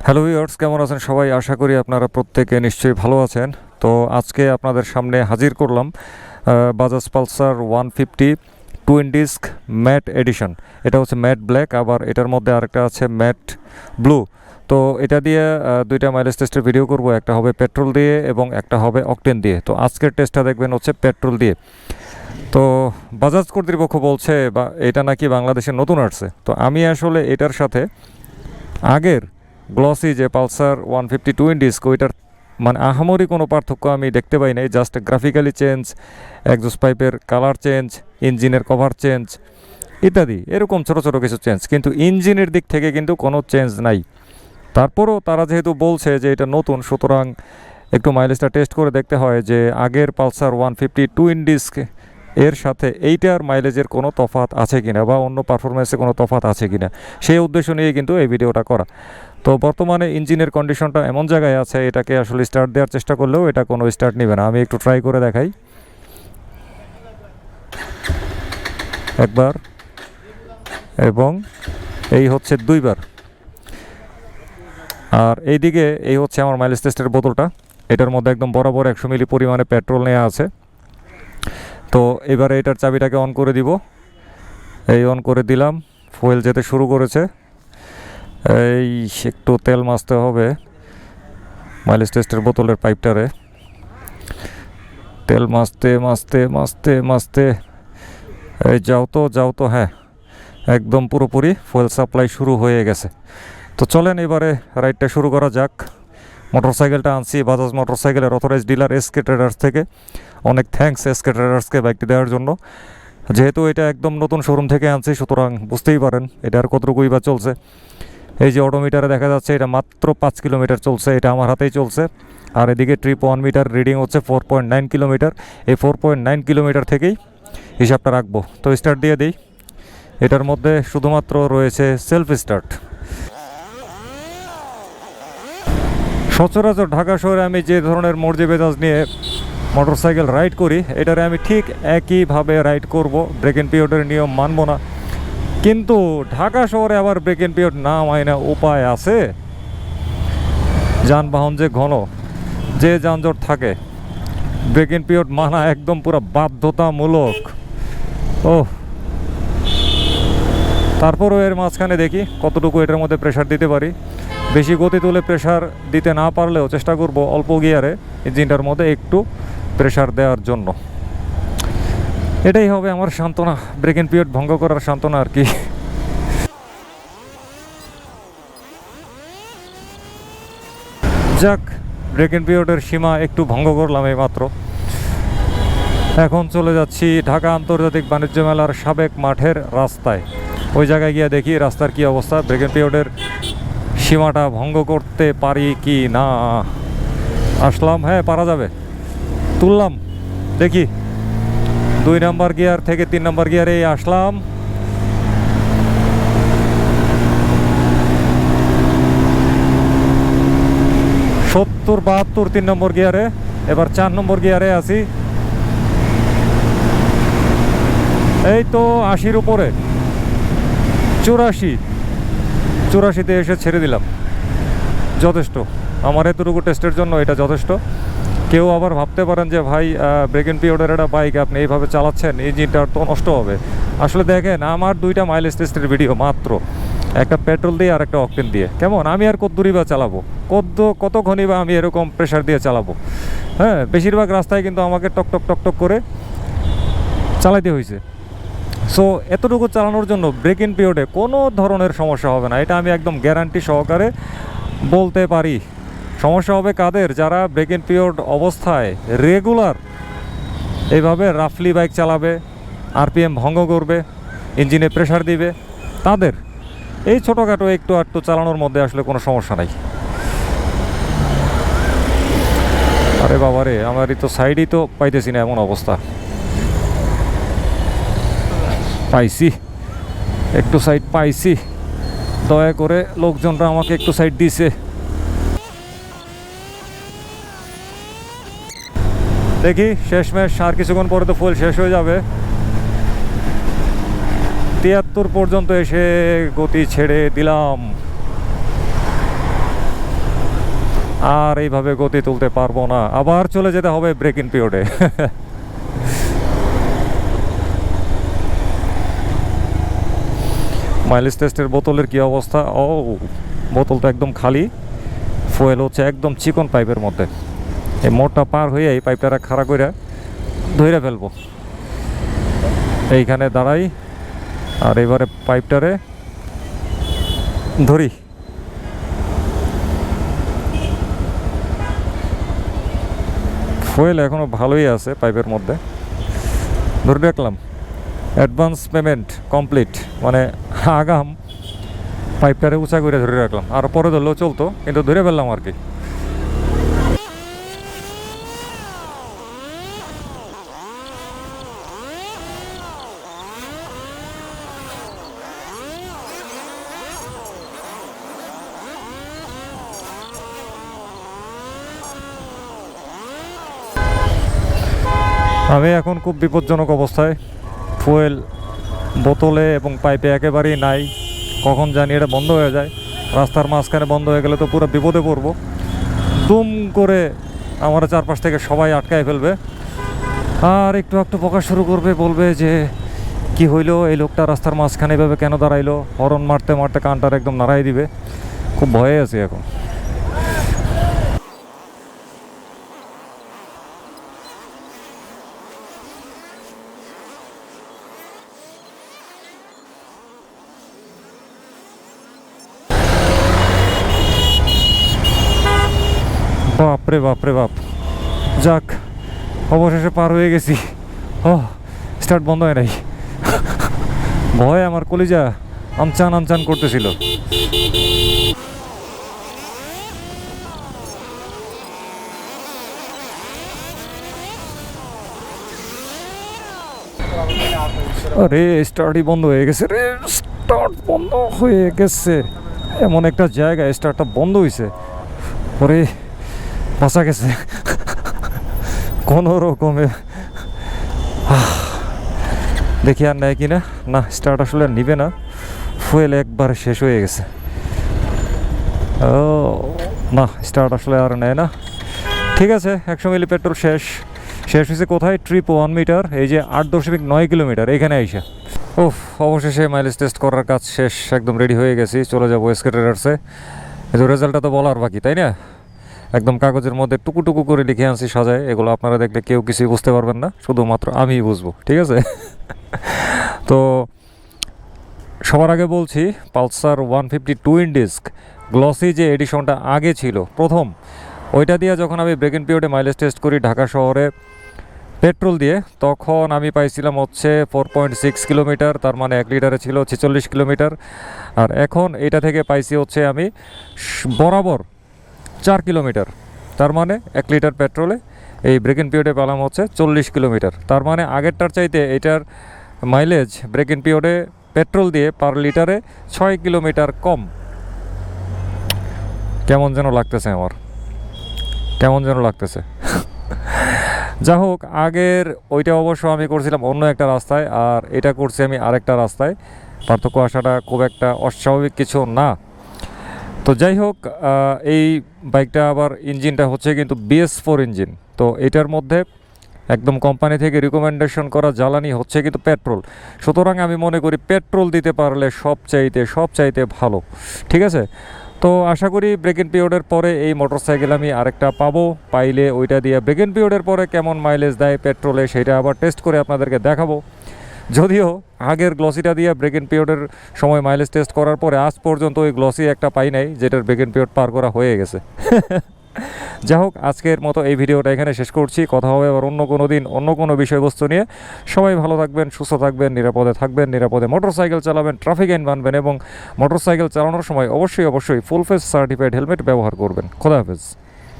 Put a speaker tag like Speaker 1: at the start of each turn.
Speaker 1: Hello viewers, কেমন আছেন সবাই? আশা করি আপনারা প্রত্যেকে নিশ্চয়ই ভালো আছেন। তো আজকে আপনাদের সামনে হাজির করলাম Bajaj Pulsar 150 twin disk mat addition. এটা হচ্ছে ম্যাট ব্ল্যাক, আবার এটার মধ্যে আরেকটা আছে ম্যাট ব্লু। তো এটা দিয়ে দুইটা মাইলেজ টেস্টের ভিডিও করব, একটা হবে পেট্রোল দিয়ে এবং একটা হবে অকটেন দিয়ে। তো আজকের টেস্টটা দেখবেন হচ্ছে পেট্রোল দিয়ে। তো বাজাজ কর্তৃপক্ষ বলছে বা এটা নাকি বাংলাদেশে নতুন আসছে। তো আমি আসলে এটার সাথে আগের গ্লসি যে পালসার 150 টুইন ডিস্ক, ওইটার মানে আহামরি কোনো পার্থক্য আমি দেখতে পাই নাই। জাস্ট গ্রাফিক্যালি চেঞ্জ, এক্সজস্ট পাইপের কালার চেঞ্জ, ইঞ্জিনের কভার চেঞ্জ ইত্যাদি, এরকম ছোটো ছোটো কিছু চেঞ্জ, কিন্তু ইঞ্জিনের দিক থেকে কিন্তু কোনো চেঞ্জ নাই। তারপরও তারা যেহেতু বলছে যে এটা নতুন, সুতরাং একটু মাইলেজটা টেস্ট করে দেখতে হয় যে আগের পালসার 150 টুইন ডিস্ক এর সাথে এইটার মাইলেজের কোনো তফাৎ আছে কিনা বা অন্য পারফরমেন্সে কোনো তফাৎ আছে কিনা, সেই উদ্দেশ্য নিয়ে কিন্তু এই ভিডিওটা করা। তো বর্তমানে ইঞ্জিনের কন্ডিশনটা এমন জায়গায় আছে, এটাকে আসলে স্টার্ট দেওয়ার চেষ্টা করলেও এটা কোনো স্টার্ট নেবে না। আমি একটু ট্রাই করে দেখাই। একবার এবং এই হচ্ছে দুইবার। আর এইদিকে এই হচ্ছে আমার মাইলেজ টেস্টের বোতলটা। এটার মধ্যে একদম বরাবর 100 মিলি পরিমাণে পেট্রোল নেওয়া আছে। তো এবারে এটার চাবিটাকে অন করে দিব। এই অন করে দিলাম, ফুয়েল যেতে শুরু করেছে। এই একটু তেল মাজতে হবে মাইলেজ টেস্টের বোতলের পাইপটারে। তেল মাজতে মাজতে মাজতে মাজতে এই যাও তো, হ্যাঁ একদম পুরোপুরি ফুয়েল সাপ্লাই শুরু হয়ে গেছে। তো চলেন এবারে রাইডটা শুরু করা যাক। মোটরসাইকেলটা আনছি বাজাজ মোটরসাইকেলের অথরাইজ ডিলার এসকে ট্রেডার্স থেকে। অনেক থ্যাঙ্কস এসকে ট্রেডার্সকে বাইকটি দেওয়ার জন্য। যেহেতু এটা একদম নতুন শোরুম থেকে আনছি, সুতরাং বুঝতেই পারেন এটা আর কতটুকুই বা চলছে। এই যে অটোমিটারে দেখা যাচ্ছে এটা মাত্র 5 কিলোমিটার চলছে, এটা আমার হাতেই চলছে। আর এদিকে ট্রিপ 1 মিটার রিডিং হচ্ছে 4.9 কিলোমিটার। এই 4.9 কিলোমিটার থেকেই হিসাবটা রাখবো। তো স্টার্ট দিয়ে দিই। এটার মধ্যে শুধুমাত্র রয়েছে সেলফ স্টার্ট। সচরাচর ঢাকা শহরে আমি যে ধরনের মর্জি বেজাজ নিয়ে মোটরসাইকেল রাইড করি, এটারে আমি ঠিক একইভাবে রাইড করব। ব্রেক এন্ড পিরিয়ডের নিয়ম মানব না, কিন্তু ঢাকা শহরে আবার ব্রেক এন্ড পিরিয়ড না মাইনা উপায় আছে? যানবাহন যে ঘন, যে যানজট থাকে, ব্রেক এন্ড পিরিয়ড মানা একদম পুরো বাধ্যতামূলক। ও তারপরও এর মাঝখানে দেখি কতটুকু এটার মধ্যে প্রেশার দিতে পারি। বেশি গতি তুলে প্রেশার দিতে না পারলেও চেষ্টা করব অল্প গিয়ারে ইঞ্জিনটার মধ্যে একটু প্রেশার দেওয়ার জন্য। এটাই হবে আমার সান্ত্বনা, ব্রেক এন্ড পিরিয়ড ভঙ্গ করার সান্ত্বনা আর কি। যাক, ব্রেক এন্ড পিরিয়ডের সীমা একটু ভঙ্গ করলাম এই মাত্র। এখন চলে যাচ্ছি ঢাকা আন্তর্জাতিক বাণিজ্য মেলার সাবেক মাঠের রাস্তায়। ওই জায়গায় গিয়ে দেখি রাস্তার কি অবস্থা, ব্রেক এন্ড পিরিয়ডের সীমাটা ভঙ্গ করতে পারি কি না। আসলাম, হ্যাঁ পারা যাবে। তুললাম, দেখি 2 নম্বর গিয়ার থেকে 3 নম্বর গিয়ারে আসলাম। সত্তর 72 3 নম্বর গিয়ারে। এবার 4 নম্বর গিয়ারে আছি। এই তো 80-র উপরে, 84-তে এসে ছেড়ে দিলাম। যথেষ্ট আমার এতটুকু টেস্টের জন্য, এটা যথেষ্ট। কেউ আবার ভাবতে পারেন যে ভাই ব্রেক এন্ড পিরিয়ডের একটা বাইক আপনি এইভাবে চালাচ্ছেন, ইঞ্জিনটা তো নষ্ট হবে। আসলে দেখেন, আমার 2টা মাইলেজ টেস্টের ভিডিও মাত্র, একটা পেট্রোল দিয়ে আর একটা অকটেন দিয়ে। কেমন আমি আর কত দূরই বা চালাবো, কতক্ষণই বা আমি এরকম প্রেশার দিয়ে চালাবো? হ্যাঁ, বেশিরভাগ রাস্তায় কিন্তু আমাকে টক করে চালাইতে হয়েছে। সো এতটুকু চালানোর জন্য ব্রেক এন্ড পিরিয়ডে কোনো ধরনের সমস্যা হবে না, এটা আমি একদম গ্যারান্টি সহকারে বলতে পারি। সমস্যা হবে কাদের? যারা ব্রেক এন্ড পিরিয়ড অবস্থায় রেগুলার এইভাবে রাফলি বাইক চালাবে, আরপিএম ভঙ্গ করবে, ইঞ্জিনে প্রেশার দিবে, তাদের এই ছোটোখাটো একটু চালানোর মধ্যে আসলে কোনো সমস্যা নাই। আরে বাবারে, আমারই তো সাইডই তো পাইতেছি না, এমন অবস্থা। পাইছি, একটু সাইড পাইছি, দয়া করে লোকজনরা আমাকে একটু সাইড দিছে। দেখি শেষমেশ আর কিছুক্ষণ পরে তো ফুল শেষ হয়ে যাবে। 73 পর্যন্ত এসে গতি ছেড়ে দিলাম। আর এইভাবে গতি তুলতে পারবো না, আবার চলে যেতে হবে ব্রেক ইন পিরিয়ডে। মাইলেজ টেস্টের বোতলের কি অবস্থা! ও, বোতলটা একদম খালি, ফুয়েল হচ্ছে একদম চিকন পাইপের মধ্যে। এই মোড়টা পার হয়ে এই পাইপটা খাড়া করে ধরে ফেলবো, এইখানে দাঁড়াই আর এবারে পাইপটারে ধরি। ফুয়েল এখনো ভালোই আছে পাইপের মধ্যে, ধরে রাখলাম। অ্যাডভান্স পেমেন্ট কমপ্লিট, মানে আগাম পাইপটারে উঁচা করে ধরে রাখলাম, আর পরে ধরলেও চলতো, কিন্তু ধরে ফেললাম আর কি। আমি এখন খুব বিপজ্জনক অবস্থায়, ফুয়েল বোতলে এবং পাইপে একেবারেই নাই। কখন জানি এটা বন্ধ হয়ে যায়, রাস্তার মাঝখানে বন্ধ হয়ে গেলে তো পুরো বিপদে পড়বো। দুম করে আমার চারপাশ থেকে সবাই আটকায় ফেলবে, আর একটু একটু বকা শুরু করবে, বলবে যে কি হইলো, এই লোকটা রাস্তার মাঝখানে এভাবে কেন দাঁড়াইলো, হরন মারতে মারতে কানটার একদম নাড়াই দিবে। খুব ভয়ে আছি এখন। বাপরে বাপরে বাপ, যাক অবশেষে পার হয়ে গেছি। ও, স্টার্ট বন্ধ হয় নাই। ভয় আমার কলিজা আনচান আনচান করতেছিল। আরে স্টার্টই বন্ধ হয়ে গেছে রে, স্টার্ট বন্ধ হয়ে গেছে। এমন একটা জায়গায় স্টার্টটা বন্ধ হয়েছে, ওরে বাঁচা গেছে কোনো রকমে। দেখি আর নেয় কিনা, না স্টার্ট আসলে আর নিবে না, ফুয়েল একবার শেষ হয়ে গেছে। ও না, স্টার্ট আসলে আর নেয় না। ঠিক আছে, 100 মিলি পেট্রোল শেষ হয়েছে কোথায়? ট্রিপ 1 মিটার, এই যে 8.9 কিলোমিটার এখানে আইসা। ওফ, অবশেষে মাইলেজ টেস্ট করার কাজ শেষ, একদম রেডি হয়ে গেছি, চলে যাবো এসকে ট্রেডার্সে। এই রেজাল্টটা তো বলার বাকি, তাই না? একদম কাগজের মধ্যে টুকু টুকু করে লিখে আনছি সাজায়, এগুলো আপনারা দেখলে কেউ কিছুই বুঝতে পারবেন না, শুধুমাত্র আমিই বুঝবো, ঠিক আছে? তো সবার আগে বলছি, পালসার 150 টুইন ডিস্ক গ্লসি যে এডিশনটা আগে ছিল প্রথম, ওইটা দিয়ে যখন আমি ব্রেক ইন পিরিয়ডে মাইলেজ টেস্ট করি ঢাকা শহরে পেট্রোল দিয়ে, তখন আমি পাইছিলাম হচ্ছে 4.6 কিলোমিটার, তার মানে 1 লিটারে ছিল 46 কিলোমিটার। আর এখন এটা থেকে পাইছি হচ্ছে আমি বরাবর 4 কিলোমিটার, তার মানে 1 লিটার পেট্রোলে এই ব্রেক ইন পিরিয়ডে পেলাম হচ্ছে 40 কিলোমিটার। তার মানে আগেরটার চাইতে এটার মাইলেজ ব্রেক ইন পিরিয়ডে পেট্রোল দিয়ে পার লিটারে 6 কিলোমিটার কম। কেমন যেন লাগতেছে আমার, কেমন যেন লাগতেছে। যা হোক, আগের ওইটা অবশ্য আমি করছিলাম অন্য একটা রাস্তায়, আর এটা করছি আমি আরেকটা রাস্তায়, পার্থক্য আসাটা খুব একটা অস্বাভাবিক কিছু না। তো যাই হোক, এই বাইকটা আবার ইঞ্জিনটা হচ্ছে কিন্তু BS4 ইঞ্জিন। তো এটার মধ্যে একদম কোম্পানি থেকে রিকমেন্ডেশন করা জ্বালানি হচ্ছে কিন্তু পেট্রোল, সুতরাং আমি মনে করি পেট্রোল দিতে পারলে সবচাইতে ভালো, ঠিক আছে? তো আশা করি ব্রেক ইন পিরিয়ডের পরে এই মোটরসাইকেল আমি আরেকটা পাবো, পাইলে ওইটা দিয়ে ব্রেক ইন পিরিয়ডের পরে কেমন মাইলেজ দেয় পেট্রোলে সেটা আবার টেস্ট করে আপনাদেরকে দেখাবো। যদিও আগের গ্লসিটা দিয়ে ব্রেক ইন পিরিয়ডের সময় মাইলেজ টেস্ট করার পরে আজ পর্যন্ত ওই গ্লসি একটা পাই নাই যেটার ব্রেক ইন পিরিয়ড পার করা হয়ে গেছে। যা হোক, আজকের মতো এই ভিডিওটা এখানে শেষ করছি, কথা হবে আবার অন্য কোনো দিন অন্য কোনো বিষয়বস্তু নিয়ে। সবাই ভালো থাকবেন, সুস্থ থাকবেন, নিরাপদে থাকবেন, নিরাপদে মোটরসাইকেল চালাবেন, ট্রাফিক আইন মানবেন এবং মোটরসাইকেল চালানোর সময় অবশ্যই ফুল ফেস সার্টিফাইড হেলমেট ব্যবহার করবেন। খোদা হাফেজ।